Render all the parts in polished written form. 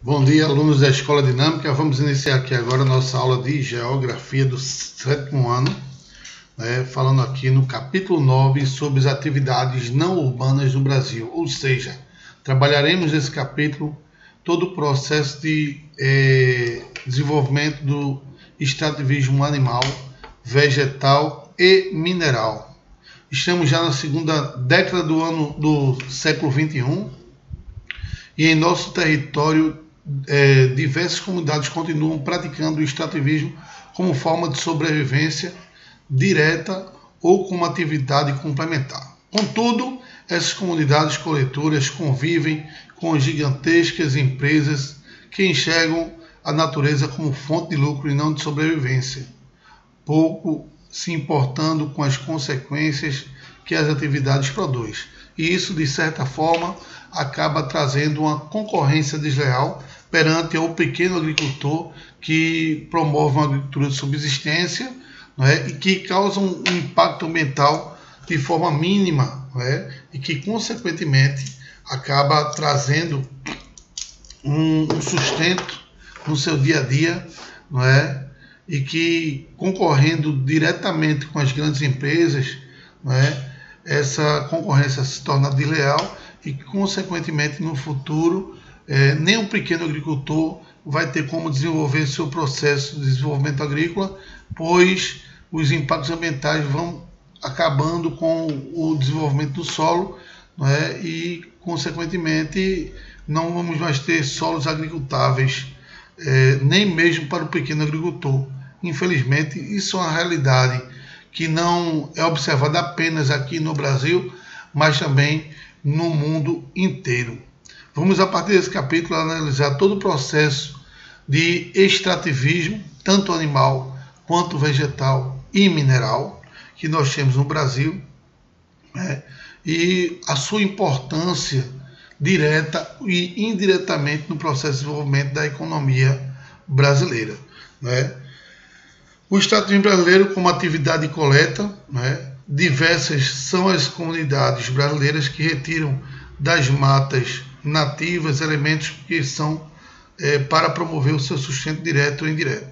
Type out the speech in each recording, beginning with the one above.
Bom dia, alunos da Escola Dinâmica. Vamos iniciar aqui agora a nossa aula de Geografia do 7º ano, falando aqui no capítulo 9 sobre as atividades não urbanas no Brasil, ou seja, trabalharemos nesse capítulo todo o processo de desenvolvimento do extrativismo animal, vegetal e mineral. Estamos já na segunda década do século XXI e em nosso território diversas comunidades continuam praticando o extrativismo como forma de sobrevivência direta ou como atividade complementar. Contudo, essas comunidades coletoras convivem com gigantescas empresas que enxergam a natureza como fonte de lucro e não de sobrevivência, pouco se importando com as consequências que as atividades produzem. E isso, de certa forma, acaba trazendo uma concorrência desleal perante o pequeno agricultor que promove uma agricultura de subsistência, e que causa um impacto ambiental de forma mínima, e que, consequentemente, acaba trazendo um sustento no seu dia a dia, e que, concorrendo diretamente com as grandes empresas, essa concorrência se torna desleal e, consequentemente, no futuro, nem um pequeno agricultor vai ter como desenvolver seu processo de desenvolvimento agrícola, pois os impactos ambientais vão acabando com o desenvolvimento do solo, e, consequentemente, não vamos mais ter solos agricultáveis, nem mesmo para o pequeno agricultor. Infelizmente, isso é uma realidade que não é observada apenas aqui no Brasil, mas também no mundo inteiro. Vamos, a partir desse capítulo, analisar todo o processo de extrativismo, tanto animal quanto vegetal e mineral, que nós temos no Brasil, e a sua importância direta e indiretamente no processo de desenvolvimento da economia brasileira. O extrativismo brasileiro, como atividade de coleta, diversas são as comunidades brasileiras que retiram das matas nativas elementos que são para promover o seu sustento direto ou indireto.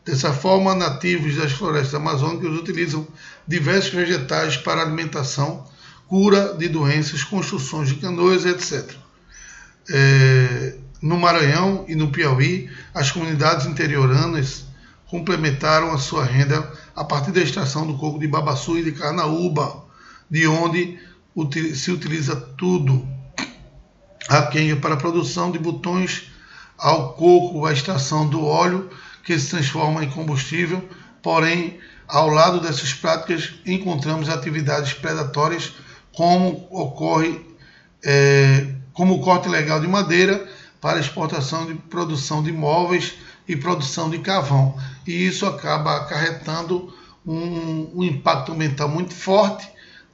Dessa forma, nativos das florestas amazônicas utilizam diversos vegetais para alimentação, cura de doenças, construções de canoas, etc. No Maranhão e no Piauí, as comunidades interioranas complementaram a sua renda a partir da extração do coco de babaçu e de carnaúba, de onde se utiliza tudo a quenga para a produção de botões, ao coco, a extração do óleo, que se transforma em combustível. Porém, ao lado dessas práticas, encontramos atividades predatórias, como ocorre como o corte ilegal de madeira para exportação e produção de móveis e produção de carvão. E isso acaba acarretando um impacto ambiental muito forte,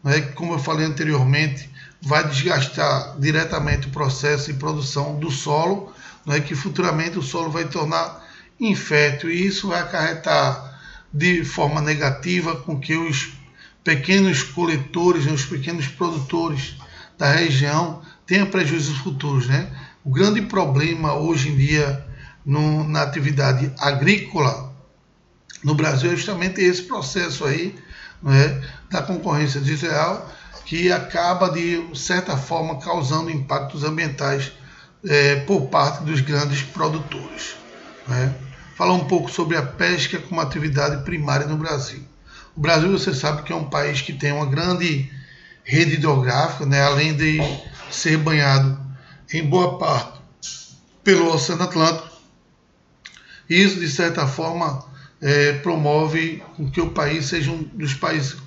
que, como eu falei anteriormente, vai desgastar diretamente o processo de produção do solo, que futuramente o solo vai tornar infértil, e isso vai acarretar de forma negativa com que os pequenos coletores, os pequenos produtores da região tenham prejuízos futuros. O grande problema hoje em dia na atividade agrícola no Brasil é justamente esse processo aí, da concorrência desleal, que acaba, de certa forma, causando impactos ambientais por parte dos grandes produtores. Falar um pouco sobre a pesca como atividade primária no Brasil. O Brasil, você sabe que é um país que tem uma grande rede hidrográfica, além de ser banhado em boa parte pelo Oceano Atlântico. Isso, de certa forma, promove com que o país seja um dos países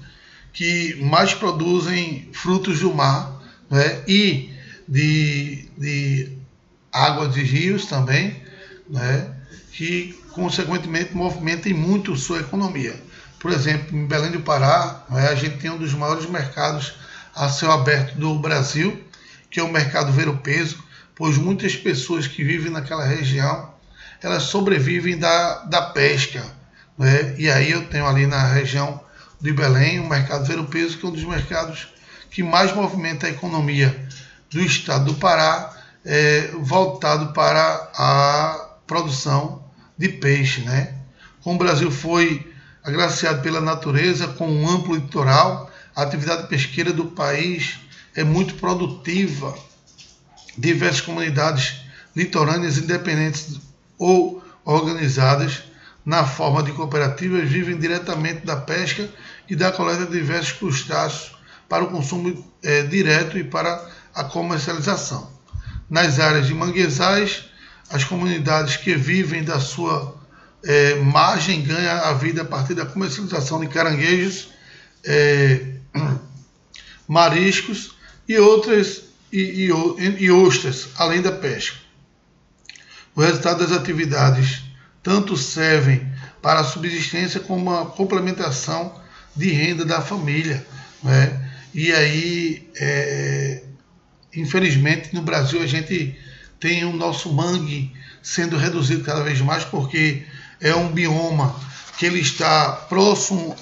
que mais produzem frutos do mar, e de águas de rios também, que, consequentemente, movimentem muito sua economia. Por exemplo, em Belém do Pará, a gente tem um dos maiores mercados a céu aberto do Brasil, que é o mercado Ver-o-Peso, pois muitas pessoas que vivem naquela região, elas sobrevivem da pesca. E aí eu tenho ali na região de Belém o mercado Ver-o-Peso, que é um dos mercados que mais movimenta a economia do estado do Pará, voltado para a produção de peixe, né? Como o Brasil foi agraciado pela natureza com um amplo litoral, a atividade pesqueira do país é muito produtiva. Diversas comunidades litorâneas independentes ou organizadas na forma de cooperativas vivem diretamente da pesca e da coleta de diversos crustáceos para o consumo direto e para a comercialização. Nas áreas de manguezais, as comunidades que vivem da sua margem ganham a vida a partir da comercialização de caranguejos, mariscos e outras e ostras, além da pesca. O resultado das atividades tanto servem para a subsistência como a complementação de renda da família, né? E aí, infelizmente, no Brasil a gente tem o nosso mangue sendo reduzido cada vez mais, porque é um bioma que ele está próximo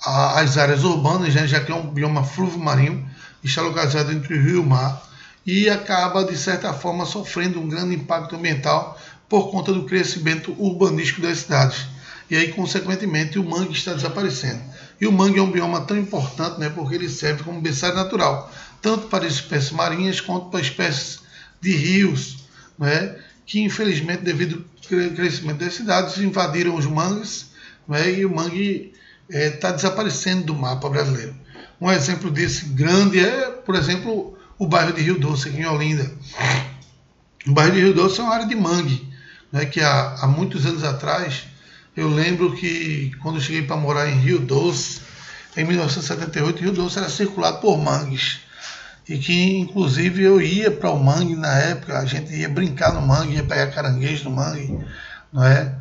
às áreas urbanas, né? Já que é um bioma fluvio-marinho, está localizado entre o rio e o mar, e acaba, de certa forma, sofrendo um grande impacto ambiental por conta do crescimento urbanístico das cidades. E aí, consequentemente, o mangue está desaparecendo. E o mangue é um bioma tão importante, né, porque ele serve como berçário natural, tanto para espécies marinhas quanto para espécies de rios, né, que, infelizmente, devido ao crescimento das cidades, invadiram os mangues, né, e o mangue está desaparecendo do mapa brasileiro. Um exemplo desse grande é, por exemplo, o bairro de Rio Doce, aqui em Olinda. O bairro de Rio Doce é uma área de mangue, né, que há muitos anos atrás, eu lembro que quando eu cheguei para morar em Rio Doce, em 1978, Rio Doce era circulado por mangues. E que, inclusive, eu ia para o mangue na época, a gente ia brincar no mangue, ia pegar caranguejo no mangue, não é?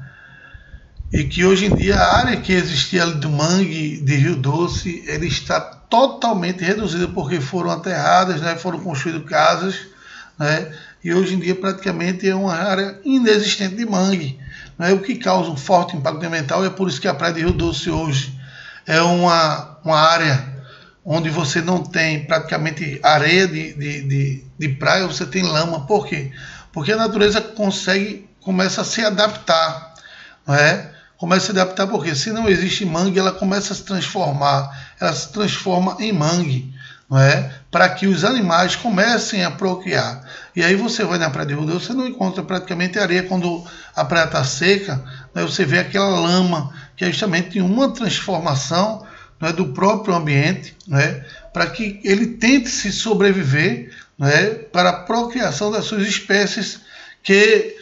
E que hoje em dia a área que existia ali do mangue de Rio Doce, ele está totalmente reduzida, porque foram aterradas, né, foram construídas casas, né, e hoje em dia praticamente é uma área inexistente de mangue, né, o que causa um forte impacto ambiental. E é por isso que a praia de Rio Doce hoje é uma área onde você não tem praticamente areia de praia, você tem lama. Por quê? Porque a natureza começa a se adaptar, não é? Começa a se adaptar porque se não existe mangue, ela começa a se transformar, ela se transforma em mangue, não é? Para que os animais comecem a procriar. E aí você vai na praia de Rio Doce, você não encontra praticamente areia. Quando a praia está seca, né, você vê aquela lama, que é justamente uma transformação, né, do próprio ambiente, né, para que ele tente se sobreviver, né, para a procriação das suas espécies que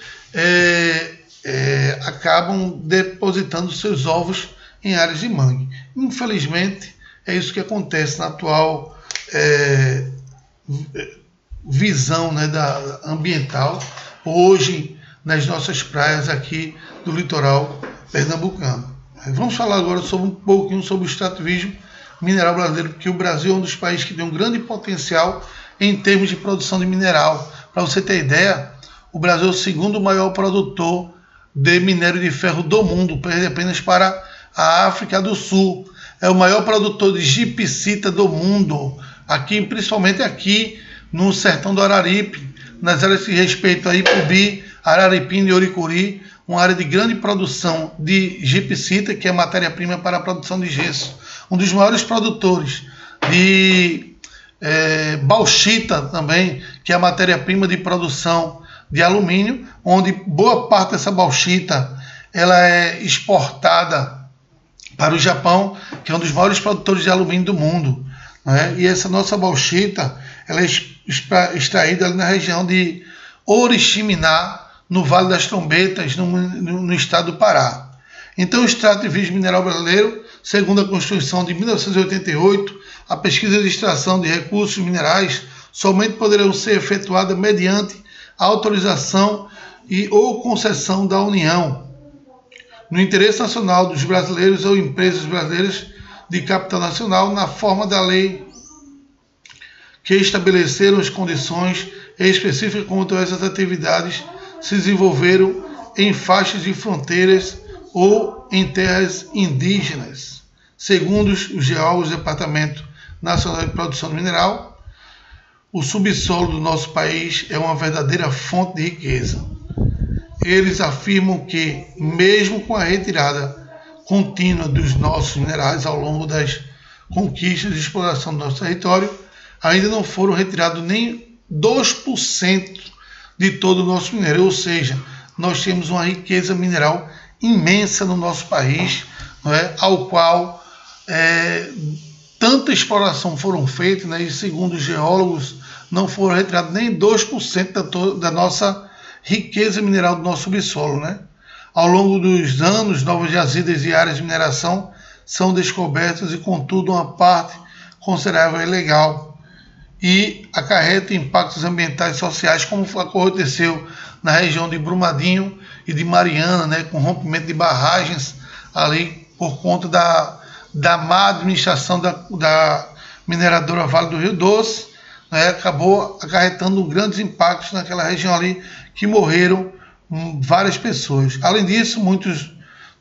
acabam depositando seus ovos em áreas de mangue. Infelizmente, é isso que acontece na atual visão, né, ambiental hoje nas nossas praias aqui do litoral pernambucano. Vamos falar agora um pouquinho sobre o extrativismo mineral brasileiro, porque o Brasil é um dos países que tem um grande potencial em termos de produção de mineral. Para você ter ideia, o Brasil é o segundo maior produtor de minério de ferro do mundo, perde apenas para a África do Sul. É o maior produtor de gipsita do mundo, principalmente aqui no sertão do Araripe, nas áreas que respeitam a Ipubi, Araripina e Oricuri, uma área de grande produção de gipsita, que é matéria-prima para a produção de gesso. Um dos maiores produtores de bauxita também, que é a matéria-prima de produção de alumínio, onde boa parte dessa bauxita ela é exportada para o Japão, que é um dos maiores produtores de alumínio do mundo, né? E essa nossa bauxita ela é extraída ali na região de Oriximiná, no Vale das Trombetas, no estado do Pará. Então, o extrativismo mineral brasileiro, segundo a Constituição de 1988, a pesquisa de extração de recursos minerais somente poderão ser efetuada mediante a autorização ou concessão da União, no interesse nacional dos brasileiros ou empresas brasileiras de capital nacional, na forma da lei que estabeleceram as condições específicas quanto a essas atividades se desenvolveram em faixas de fronteiras ou em terras indígenas. Segundo os geólogos do Departamento Nacional de Produção Mineral, o subsolo do nosso país é uma verdadeira fonte de riqueza. Eles afirmam que, mesmo com a retirada contínua dos nossos minerais ao longo das conquistas de exploração do nosso território, ainda não foram retirados nem 2% de todo o nosso minério, ou seja, nós temos uma riqueza mineral imensa no nosso país, não é? Ao qual tanta exploração foram feitas, né? E segundo os geólogos, não foram retirados nem 2% da nossa riqueza mineral do nosso subsolo, né? Ao longo dos anos, novas jazidas e áreas de mineração são descobertas e, contudo, uma parte considerável é ilegal e acarreta impactos ambientais e sociais, como aconteceu na região de Brumadinho e de Mariana, né, com rompimento de barragens ali por conta da má administração da mineradora Vale do Rio Doce, né, acabou acarretando grandes impactos naquela região ali, que morreram várias pessoas. Além disso, muitos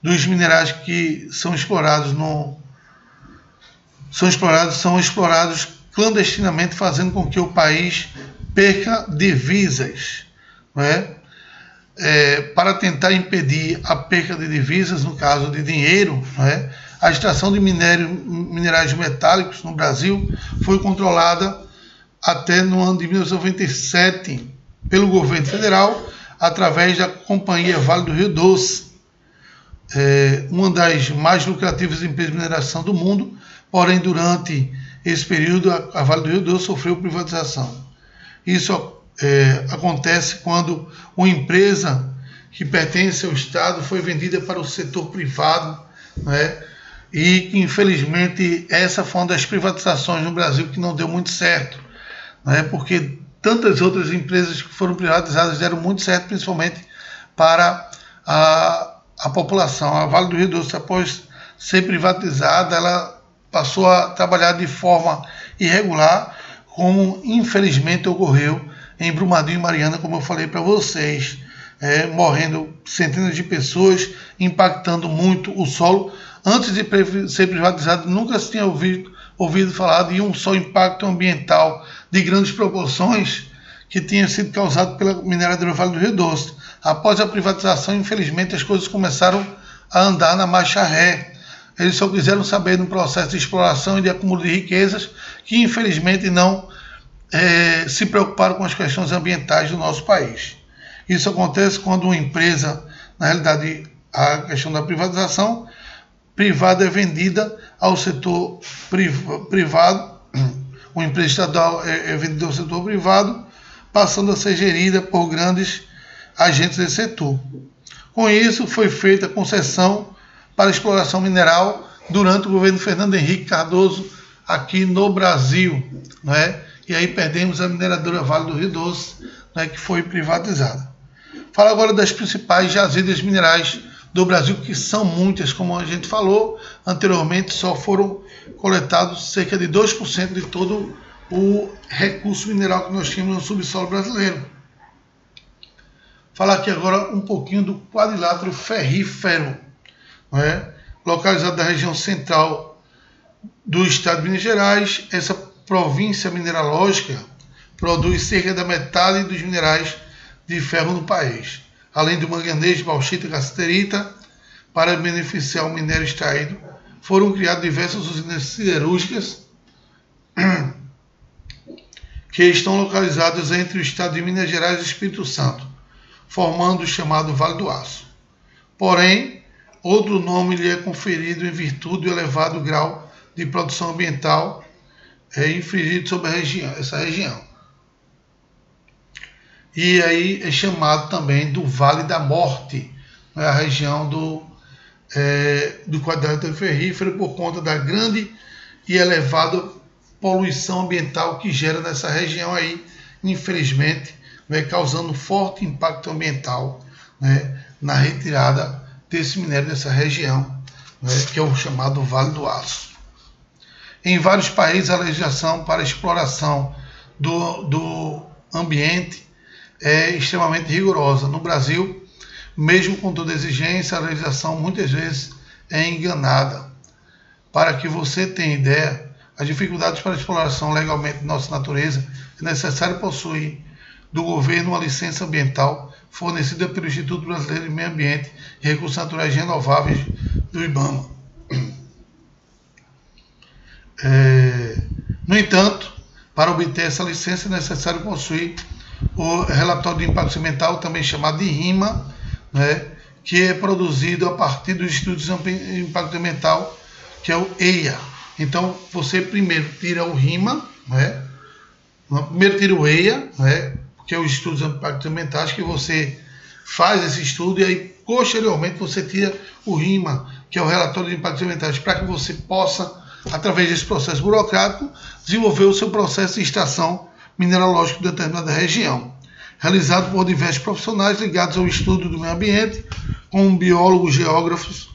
dos minerais que são explorados são explorados clandestinamente, fazendo com que o país perca divisas, não é? Para tentar impedir a perca de divisas, no caso de dinheiro, não é? A extração de minerais metálicos no Brasil foi controlada até no ano de 1997 pelo governo federal, através da Companhia Vale do Rio Doce, uma das mais lucrativas empresas de mineração do mundo. Porém, durante esse período, a Vale do Rio Doce sofreu privatização. Isso acontece quando uma empresa que pertence ao Estado foi vendida para o setor privado, né? E que, infelizmente, essa foi uma das privatizações no Brasil que não deu muito certo, né? Porque tantas outras empresas que foram privatizadas deram muito certo, principalmente para a população. A Vale do Rio Doce, após ser privatizada, ela passou a trabalhar de forma irregular, como infelizmente ocorreu em Brumadinho e Mariana, como eu falei para vocês, morrendo centenas de pessoas, impactando muito o solo. Antes de ser privatizado, nunca se tinha ouvido falar de um só impacto ambiental de grandes proporções que tinha sido causado pela mineradora Vale do Rio Doce. Após a privatização, infelizmente, as coisas começaram a andar na marcha ré. Eles só quiseram saber no processo de exploração e de acúmulo de riquezas, que infelizmente não se preocuparam com as questões ambientais do nosso país. Isso acontece quando uma empresa, na realidade, a questão da privatização, privada é vendida ao setor privado, uma empresa estadual é vendida ao setor privado, passando a ser gerida por grandes agentes desse setor. Com isso, foi feita a concessão para exploração mineral durante o governo Fernando Henrique Cardoso aqui no Brasil, né? E aí perdemos a mineradora Vale do Rio Doce, né, que foi privatizada. Falo agora das principais jazidas minerais do Brasil, que são muitas, como a gente falou anteriormente, só foram coletados cerca de 2% de todo o recurso mineral que nós tínhamos no subsolo brasileiro. Falar aqui agora um pouquinho do quadrilátero ferrífero, localizado na região central do estado de Minas Gerais. Essa província mineralógica produz cerca da metade dos minerais de ferro no país. Além do manganês, bauxita e cassiterita, para beneficiar o minério extraído, foram criadas diversas usinas siderúrgicas que estão localizadas entre o estado de Minas Gerais e Espírito Santo, formando o chamado Vale do Aço. Porém, outro nome lhe é conferido em virtude do elevado grau de produção ambiental infligido sobre essa região. E aí é chamado também do Vale da Morte, a região do quadrilátero ferrífero, por conta da grande e elevada poluição ambiental que gera nessa região aí, infelizmente, causando forte impacto ambiental, na retirada desse minério dessa região, que é o chamado Vale do Aço. Em vários países, a legislação para a exploração do ambiente é extremamente rigorosa. No Brasil, mesmo com toda a exigência, a legislação muitas vezes é enganada. Para que você tenha ideia, as dificuldades para a exploração legalmente de nossa natureza, é necessário possuir do governo uma licença ambiental fornecida pelo Instituto Brasileiro de Meio Ambiente e Recursos Naturais Renováveis do IBAMA. No entanto, para obter essa licença é necessário possuir o relatório de impacto ambiental, também chamado de RIMA, né, que é produzido a partir dos estudos de impacto ambiental, que é o EIA. Então, você primeiro tira o RIMA, né, primeiro tira o EIA, né, que é os estudos de impacto ambientais, que você faz esse estudo e aí, posteriormente, você tira o RIMA, que é o relatório de impactos ambientais, para que você possa, através desse processo burocrático, desenvolver o seu processo de extração mineralógica de determinada região, realizado por diversos profissionais ligados ao estudo do meio ambiente, como biólogos, geógrafos,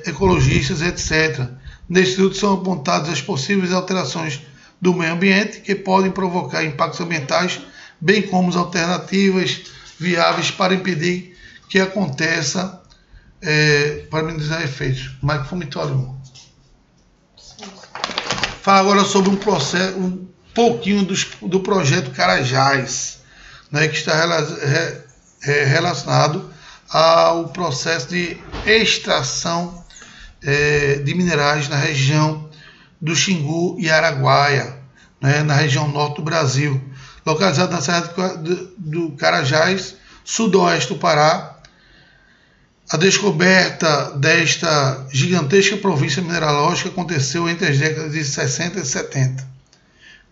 ecologistas, etc. Neste estudo são apontadas as possíveis alterações do meio ambiente que podem provocar impactos ambientais, bem como as alternativas viáveis para impedir que aconteça, para minimizar efeitos. Mike Fumitório. Fala agora sobre um pouquinho do projeto Carajás, né, que está relacionado ao processo de extração de minerais na região do Xingu e Araguaia, né, na região norte do Brasil, localizado na Serra do Carajás, sudoeste do Pará. A descoberta desta gigantesca província mineralógica aconteceu entre as décadas de 60 e 70,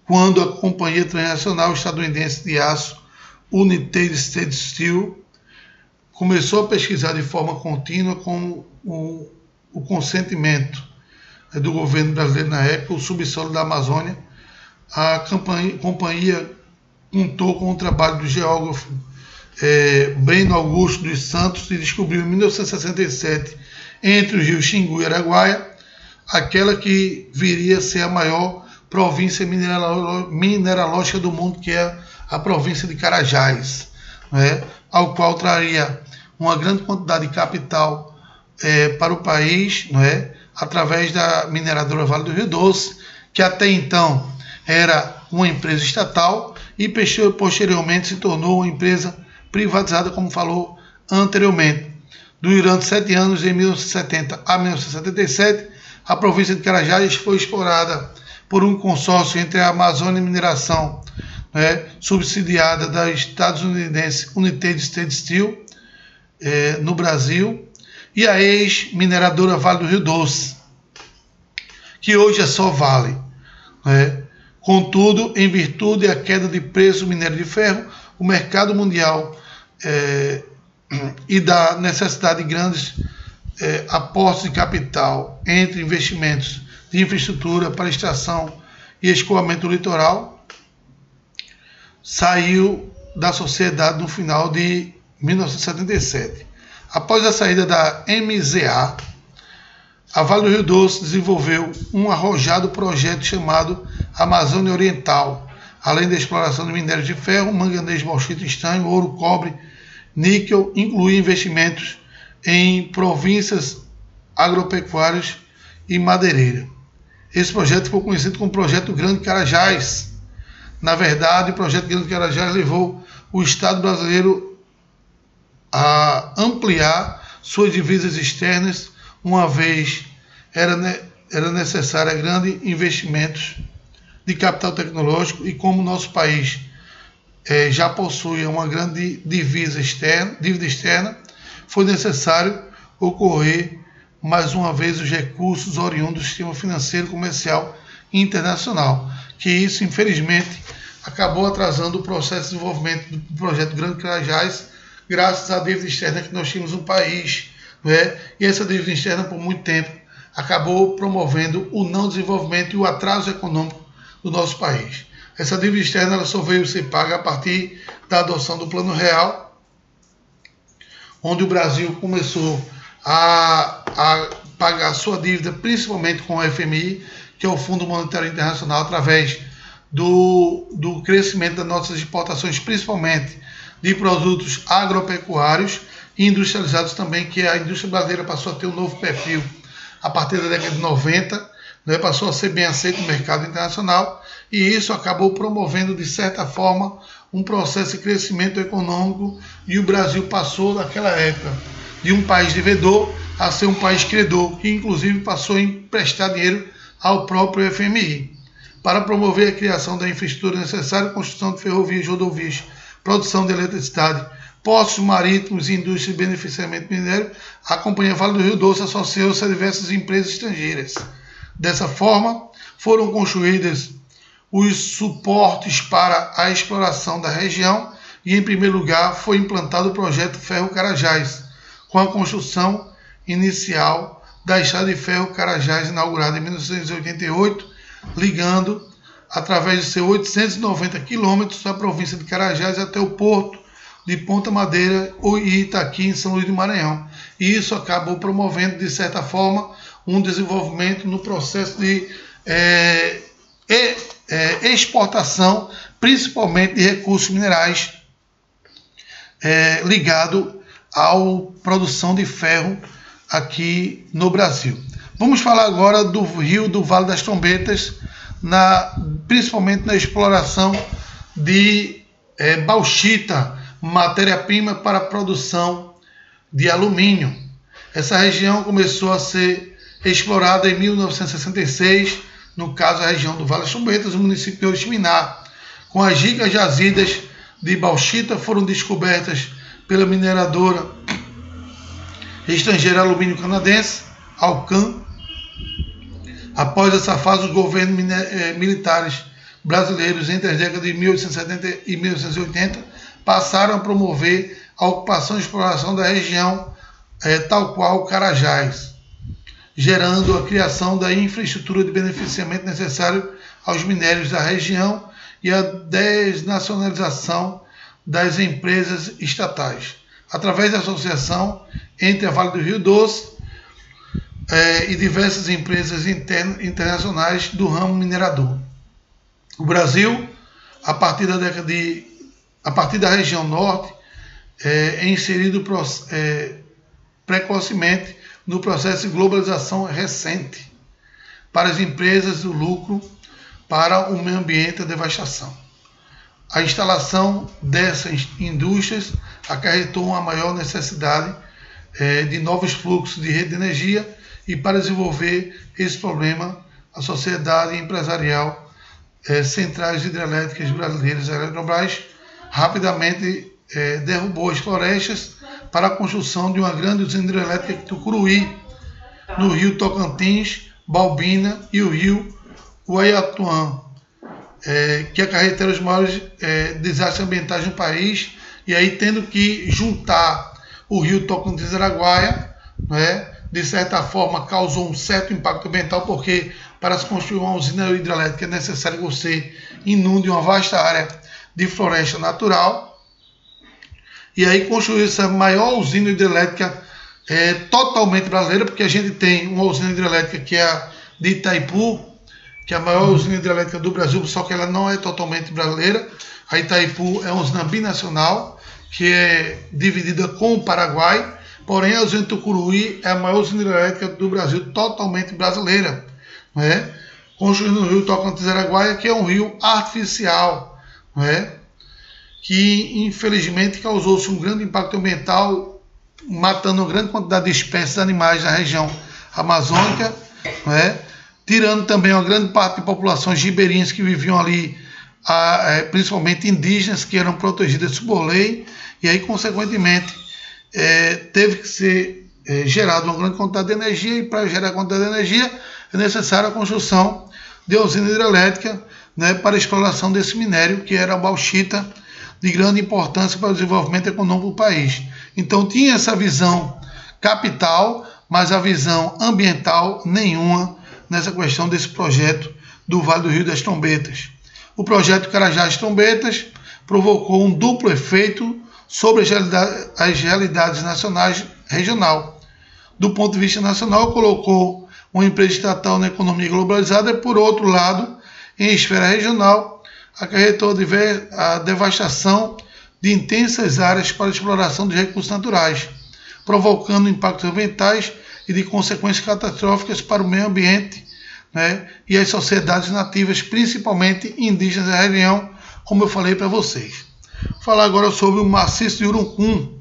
quando a Companhia Transnacional Estadunidense de Aço, United States Steel, começou a pesquisar de forma contínua com o consentimento do governo brasileiro na época, o subsolo da Amazônia. A companhia contou com o trabalho do geógrafo Breno Augusto dos Santos e descobriu em 1967, entre os rios Xingu e Araguaia, aquela que viria a ser a maior província mineralógica do mundo, que é a província de Carajás, né, ao qual traria uma grande quantidade de capital para o país, né, através da mineradora Vale do Rio Doce, que até então era uma empresa estatal e posteriormente se tornou uma empresa privatizada, como falou anteriormente. Durante 7 anos, de 1970 a 1977, a província de Carajás foi explorada por um consórcio entre a Amazônia Mineração, né, subsidiada da estadunidense United States Steel, no Brasil, e a ex-mineradora Vale do Rio Doce, que hoje é só Vale, né? Contudo, em virtude da queda de preço do minério de ferro, o mercado mundial e da necessidade de grandes aportes de capital entre investimentos de infraestrutura para extração e escoamento do litoral, saiu da sociedade no final de 1977. Após a saída da MZA, a Vale do Rio Doce desenvolveu um arrojado projeto chamado Amazônia Oriental, além da exploração de minérios de ferro, manganês, bauxita, estanho, ouro, cobre, níquel, incluindo investimentos em províncias agropecuárias e madeireira. Esse projeto ficou conhecido como Projeto Grande Carajás. Na verdade, o Projeto Grande Carajás levou o Estado brasileiro a ampliar suas divisas externas, uma vez era necessário grandes investimentos de capital tecnológico, e como nosso país já possui uma grande dívida externa, foi necessário ocorrer mais uma vez os recursos oriundos do sistema financeiro comercial internacional, que isso infelizmente acabou atrasando o processo de desenvolvimento do projeto Grande Carajás, graças à dívida externa que nós tínhamos no país, né? E essa dívida externa por muito tempo acabou promovendo o não desenvolvimento e o atraso econômico do nosso país. Essa dívida externa ela só veio ser paga a partir da adoção do Plano Real, onde o Brasil começou a pagar sua dívida, principalmente com o FMI, que é o Fundo Monetário Internacional, através do crescimento das nossas exportações, principalmente de produtos agropecuários e industrializados também, que a indústria brasileira passou a ter um novo perfil a partir da década de 90, né, passou a ser bem aceito no mercado internacional, e isso acabou promovendo, de certa forma, um processo de crescimento econômico, e o Brasil passou, naquela época, de um país devedor a ser um país credor, que inclusive passou a emprestar dinheiro ao próprio FMI. Para promover a criação da infraestrutura necessária, construção de ferrovias, rodovias, produção de eletricidade, postos marítimos e indústria de beneficiamento mineiro, a Companhia Vale do Rio Doce associou-se a diversas empresas estrangeiras. Dessa forma, foram construídas os suportes para a exploração da região e, em primeiro lugar, foi implantado o projeto Ferro Carajás, com a construção inicial da estrada de ferro Carajás, inaugurada em 1988, ligando, através de seus 890 quilômetros, a província de Carajás até o porto de Ponta Madeira e Itaqui, em São Luís do Maranhão. E isso acabou promovendo, de certa forma, um desenvolvimento no processo de exportação, principalmente de recursos minerais, ligado à produção de ferro aqui no Brasil. Vamos falar agora do rio do Vale das Trombetas, principalmente na exploração de bauxita, matéria-prima para a produção de alumínio. Essa região começou a ser explorada em 1966, no caso a região do Vale das Trombetas, no município de Oriximiná. Com as ricas jazidas de bauxita foram descobertas pela mineradora estrangeira Alumínio Canadense, Alcan. Após essa fase, os governos militares brasileiros, entre as décadas de 1870 e 1980, passaram a promover a ocupação e exploração da região, tal qual Carajás, gerando a criação da infraestrutura de beneficiamento necessário aos minérios da região e a desnacionalização das empresas estatais, através da associação entre a Vale do Rio Doce e diversas empresas internacionais do ramo minerador. O Brasil, a partir da região norte, é inserido precocemente no processo de globalização recente. Para as empresas, o lucro; para o meio ambiente, a devastação. A instalação dessas indústrias acarretou uma maior necessidade de novos fluxos de rede de energia, e para desenvolver esse problema, a sociedade empresarial, centrais hidrelétricas brasileiras, a Eletrobras, rapidamente derrubou as florestas para a construção de uma grande usina hidrelétrica em Tucuruí, no rio Tocantins, Balbina e o rio Uaiatuã, que acarretaram os maiores desastres ambientais no país, e aí tendo que juntar o rio Tocantins-Araguaia, de certa forma causou um certo impacto ambiental, porque para se construir uma usina hidrelétrica é necessário que você inunde uma vasta área de floresta natural, e aí construiu essa maior usina hidrelétrica totalmente brasileira, porque a gente tem uma usina hidrelétrica que é a de Itaipu, que é a maior usina hidrelétrica do Brasil, só que ela não é totalmente brasileira. A Itaipu é uma usina binacional, que é dividida com o Paraguai, porém a usina de Tucuruí é a maior usina hidrelétrica do Brasil, totalmente brasileira, construída no rio Tocantins-Araguaia, que é um rio artificial, que infelizmente causou-se um grande impacto ambiental, matando uma grande quantidade de espécies animais na região amazônica, tirando também uma grande parte de populações ribeirinhas que viviam ali, principalmente indígenas, que eram protegidas por lei, e aí, consequentemente, teve que ser gerada uma grande quantidade de energia, e para gerar a quantidade de energia é necessária a construção de usina hidrelétrica, para a exploração desse minério, que era a bauxita, de grande importância para o desenvolvimento econômico do país. Então tinha essa visão capital, mas a visão ambiental nenhuma nessa questão desse projeto do Vale do Rio das Trombetas. O projeto Carajás Trombetas provocou um duplo efeito sobre as realidades nacionais regional. Do ponto de vista nacional, colocou uma empresa estatal na economia globalizada e, por outro lado, em esfera regional, acarretou a devastação de intensas áreas para a exploração de recursos naturais, provocando impactos ambientais e de consequências catastróficas para o meio ambiente, né, e as sociedades nativas, principalmente indígenas da região, como eu falei para vocês. Vou falar agora sobre o maciço de Urucum,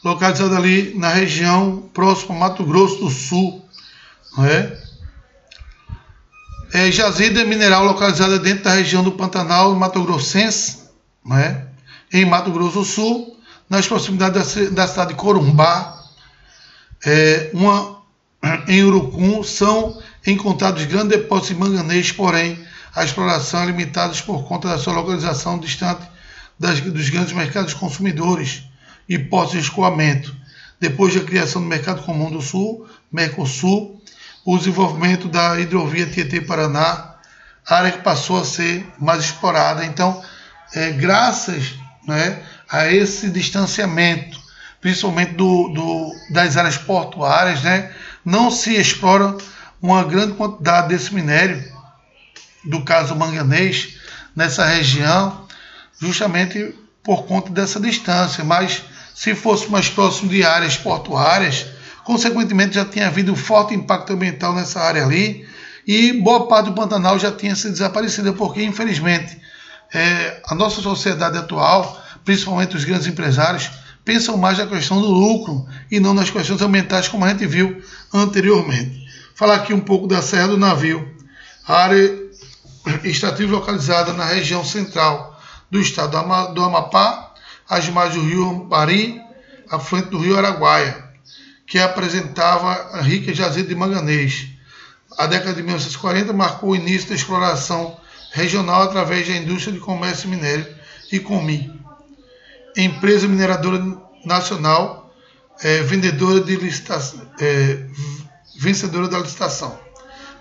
localizado ali na região próxima a Mato Grosso do Sul. Jazida mineral localizada dentro da região do Pantanal Mato Grossense, em Mato Grosso do Sul, nas proximidades da cidade de Corumbá. Em Urucum são encontrados grandes depósitos de manganês, porém a exploração é limitada por conta da sua localização distante dos grandes mercados consumidores e postos de escoamento. Depois da criação do Mercado Comum do Sul, Mercosul, o desenvolvimento da hidrovia Tietê-Paraná, a área que passou a ser mais explorada. Então, graças, a esse distanciamento, principalmente das áreas portuárias, não se explora uma grande quantidade desse minério, do caso manganês, nessa região, justamente por conta dessa distância. Mas se fosse mais próximo de áreas portuárias, consequentemente já tinha havido um forte impacto ambiental nessa área ali, e boa parte do Pantanal já tinha sido desaparecida, porque infelizmente a nossa sociedade atual, principalmente os grandes empresários, pensam mais na questão do lucro e não nas questões ambientais, como a gente viu anteriormente. Falar aqui um pouco da Serra do Navio. A área extrativa localizada na região central do estado do Amapá, às margens do rio Ampari, afluente do rio Araguaia, que apresentava rica jazida de manganês. A década de 1940 marcou o início da exploração regional através da indústria de comércio e minério e Comi, empresa mineradora nacional, vencedora da licitação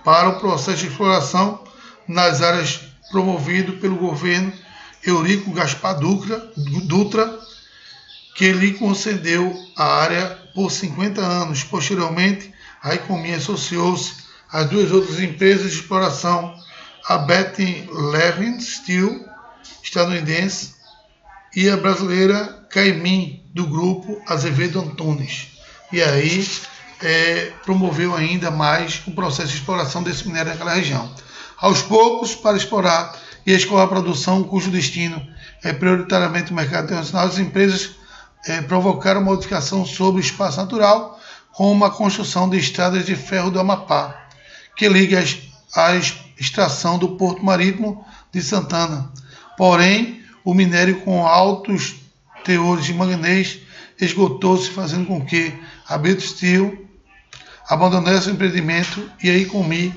para o processo de exploração nas áreas promovido pelo governo Eurico Gaspar Dutra, que lhe concedeu a área por 50 anos. Posteriormente, a Icomi associou-se às duas outras empresas de exploração, a Betty Levin Steel, estadunidense, e a brasileira Caimin, do grupo Azevedo Antunes. E aí promoveu ainda mais o processo de exploração desse minério naquela região. Aos poucos, para explorar e escoar a produção, cujo destino é prioritariamente o mercado internacional, as empresas provocaram modificação sobre o espaço natural, como a construção de estradas de ferro do Amapá, que liga a extração do Porto Marítimo de Santana. Porém, o minério com altos teores de manganês esgotou-se, fazendo com que a Beto Steel abandonasse o empreendimento e a Icomi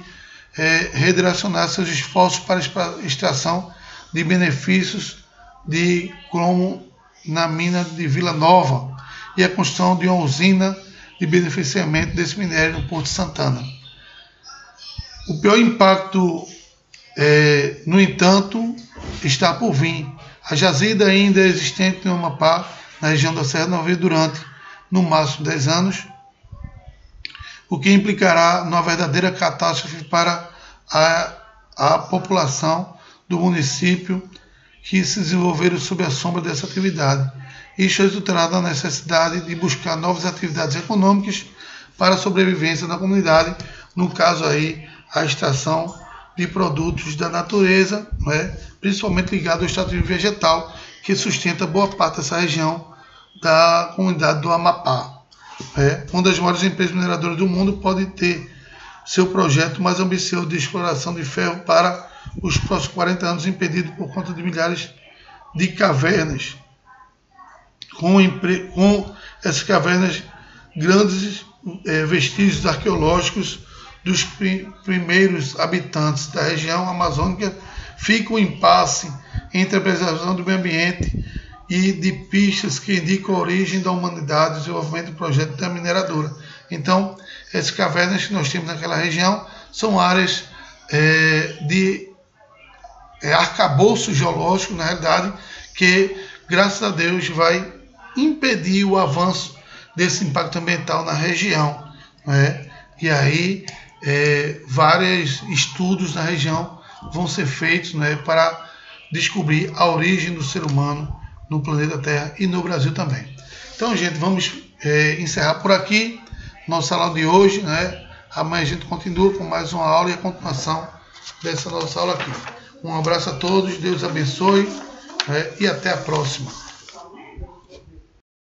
redirecionasse seus esforços para a extração de benefícios de cromo na mina de Vila Nova e a construção de uma usina de beneficiamento desse minério no Porto de Santana. O pior impacto, no entanto, está por vir. A jazida ainda é existente no Amapá, na região da Serra do Navio, durante, no máximo, 10 anos, o que implicará numa verdadeira catástrofe para a população do município que se desenvolveram sob a sombra dessa atividade. Isso resultará na necessidade de buscar novas atividades econômicas para a sobrevivência da comunidade, no caso aí, a extração de produtos da natureza, principalmente ligado ao extrativo vegetal, que sustenta boa parte dessa região da comunidade do Amapá. Uma das maiores empresas mineradoras do mundo pode ter seu projeto mais ambicioso de exploração de ferro para os próximos 40 anos impedido por conta de milhares de cavernas. Com essas cavernas, grandes vestígios arqueológicos dos primeiros habitantes da região amazônica, fica um impasse entre a preservação do meio ambiente e de pistas que indicam a origem da humanidade e o desenvolvimento do projeto da mineradora. Então, essas cavernas que nós temos naquela região são áreas de arcabouço geológico, na realidade, que, graças a Deus, vai impedir o avanço desse impacto ambiental na região. E aí, vários estudos na região vão ser feitos para descobrir a origem do ser humano no planeta Terra e no Brasil também. Então, gente, vamos encerrar por aqui nosso salão de hoje, Amanhã a gente continua com mais uma aula e a continuação dessa nossa aula aqui. Um abraço a todos, Deus abençoe, e até a próxima.